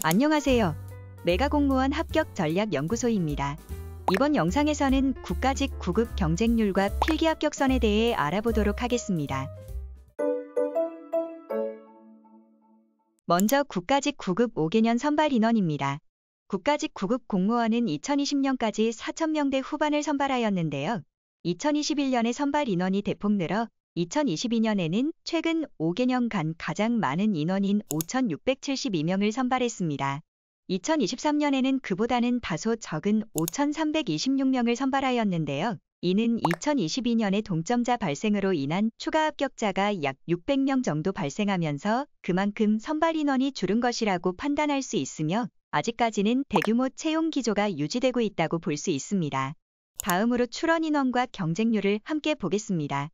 안녕하세요. 메가공무원 합격전략연구소입니다. 이번 영상에서는 국가직 9급 경쟁률과 필기 합격선에 대해 알아보도록 하겠습니다. 먼저 국가직 9급 5개년 선발 인원입니다. 국가직 9급 공무원은 2020년까지 4,000명대 후반을 선발하였는데요. 2021년에 선발 인원이 대폭 늘어 2022년에는 최근 5개년간 가장 많은 인원인 5,672명을 선발했습니다. 2023년에는 그보다는 다소 적은 5,326명을 선발하였는데요. 이는 2022년에 동점자 발생으로 인한 추가 합격자가 약 600명 정도 발생하면서 그만큼 선발 인원이 줄은 것이라고 판단할 수 있으며 아직까지는 대규모 채용 기조가 유지되고 있다고 볼 수 있습니다. 다음으로 출원 인원과 경쟁률을 함께 보겠습니다.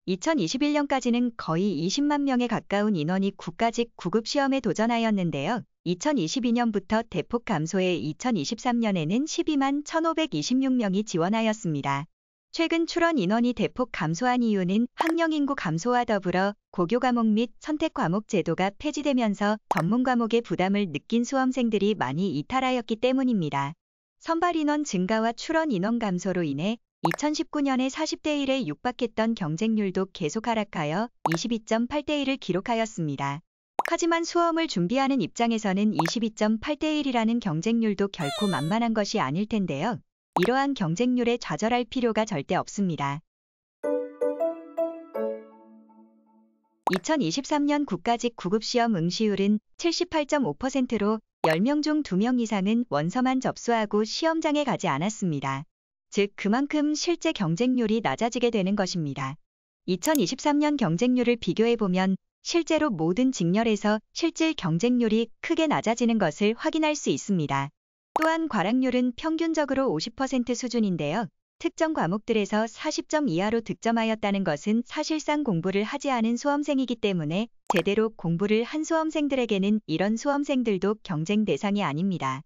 2021년까지는 거의 20만 명에 가까운 인원이 국가직 9급 시험에 도전하였는데요. 2022년부터 대폭 감소해 2023년에는 12만 1,526명이 지원하였습니다. 최근 출원 인원이 대폭 감소한 이유는 학령 인구 감소와 더불어 고교 과목 및 선택 과목 제도가 폐지되면서 전문 과목의 부담을 느낀 수험생들이 많이 이탈하였기 때문입니다. 선발 인원 증가와 출원 인원 감소로 인해 2019년에 40대 1에 육박했던 경쟁률도 계속 하락하여 22.8대 1을 기록하였습니다. 하지만 수험을 준비하는 입장에서는 22.8대 1이라는 경쟁률도 결코 만만한 것이 아닐 텐데요. 이러한 경쟁률에 좌절할 필요가 절대 없습니다. 2023년 국가직 9급 시험 응시율은 78.5%로 10명 중 2명 이상은 원서만 접수하고 시험장에 가지 않았습니다. 즉 그만큼 실제 경쟁률이 낮아지게 되는 것입니다. 2023년 경쟁률을 비교해보면 실제로 모든 직렬에서 실질 경쟁률이 크게 낮아지는 것을 확인할 수 있습니다. 또한 과락률은 평균적으로 50% 수준인데요. 특정 과목들에서 40점 이하로 득점하였다는 것은 사실상 공부를 하지 않은 수험생이기 때문에 제대로 공부를 한 수험생들에게는 이런 수험생들도 경쟁 대상이 아닙니다.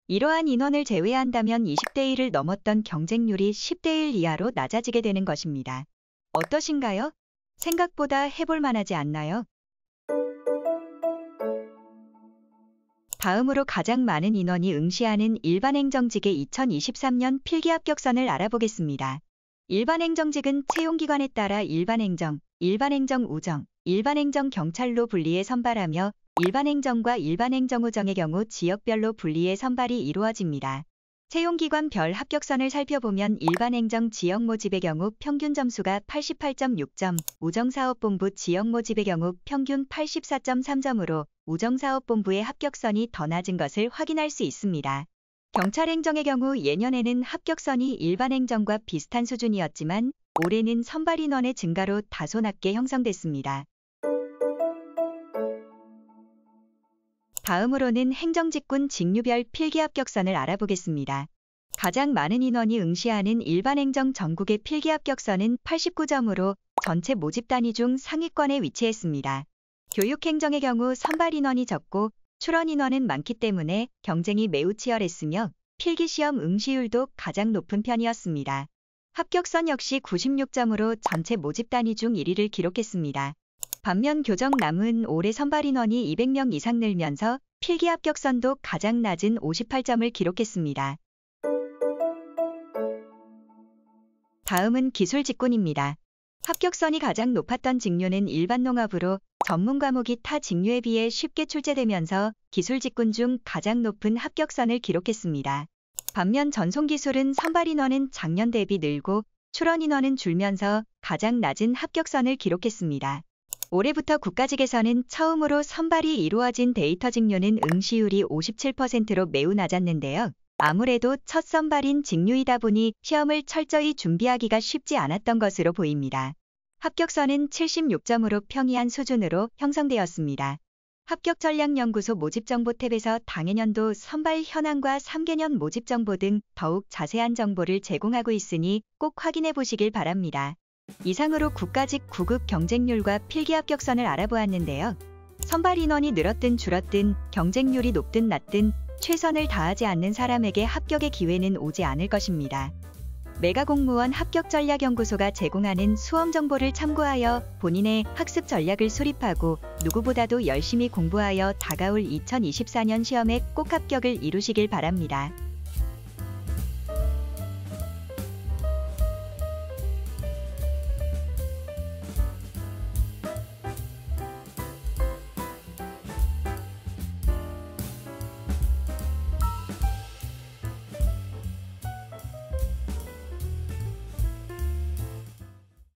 이러한 인원을 제외한다면 20대 1을 넘었던 경쟁률이 10대 1 이하로 낮아지게 되는 것입니다. 어떠신가요? 생각보다 해볼 만하지 않나요? 다음으로 가장 많은 인원이 응시하는 일반행정직의 2023년 필기 합격선을 알아보겠습니다. 일반행정직은 채용기관에 따라 일반행정, 일반행정우정, 일반행정경찰로 분리해 선발하며 일반행정과 일반행정우정의 경우 지역별로 분리해 선발이 이루어집니다. 채용기관별 합격선을 살펴보면 일반행정 지역 모집의 경우 평균 점수가 88.6점, 우정사업본부 지역 모집의 경우 평균 84.3점으로 우정사업본부의 합격선이 더 낮은 것을 확인할 수 있습니다. 경찰행정의 경우 예년에는 합격선이 일반행정과 비슷한 수준이었지만 올해는 선발 인원의 증가로 다소 낮게 형성됐습니다. 다음으로는 행정직군 직류별 필기 합격선을 알아보겠습니다. 가장 많은 인원이 응시하는 일반행정 전국의 필기 합격선은 89점으로 전체 모집 단위 중 상위권에 위치했습니다. 교육행정의 경우 선발 인원이 적고 출원 인원은 많기 때문에 경쟁이 매우 치열했으며 필기시험 응시율도 가장 높은 편이었습니다. 합격선 역시 96점으로 전체 모집 단위 중 1위를 기록했습니다. 반면 교정남은 올해 선발 인원이 200명 이상 늘면서 필기 합격선도 가장 낮은 58점을 기록했습니다. 다음은 기술직군입니다. 합격선이 가장 높았던 직류는 일반농업으로 전문 과목이 타 직류에 비해 쉽게 출제되면서 기술직군 중 가장 높은 합격선을 기록했습니다. 반면 전송기술은 선발 인원은 작년 대비 늘고 출원 인원은 줄면서 가장 낮은 합격선을 기록했습니다. 올해부터 국가직에서는 처음으로 선발이 이루어진 데이터 직류는 응시율이 57%로 매우 낮았는데요. 아무래도 첫 선발인 직류이다 보니 시험을 철저히 준비하기가 쉽지 않았던 것으로 보입니다. 합격선은 76점으로 평이한 수준으로 형성되었습니다. 합격전략연구소 모집정보 탭에서 당해년도 선발 현황과 3개년 모집정보 등 더욱 자세한 정보를 제공하고 있으니 꼭 확인해 보시길 바랍니다. 이상으로 국가직 9급 경쟁률과 필기 합격선을 알아보았는데요. 선발 인원이 늘었든 줄었든 경쟁률이 높든 낮든 최선을 다하지 않는 사람에게 합격의 기회는 오지 않을 것입니다. 메가공무원 합격전략연구소가 제공하는 수험 정보를 참고하여 본인의 학습 전략을 수립하고 누구보다도 열심히 공부하여 다가올 2024년 시험에 꼭 합격을 이루시길 바랍니다.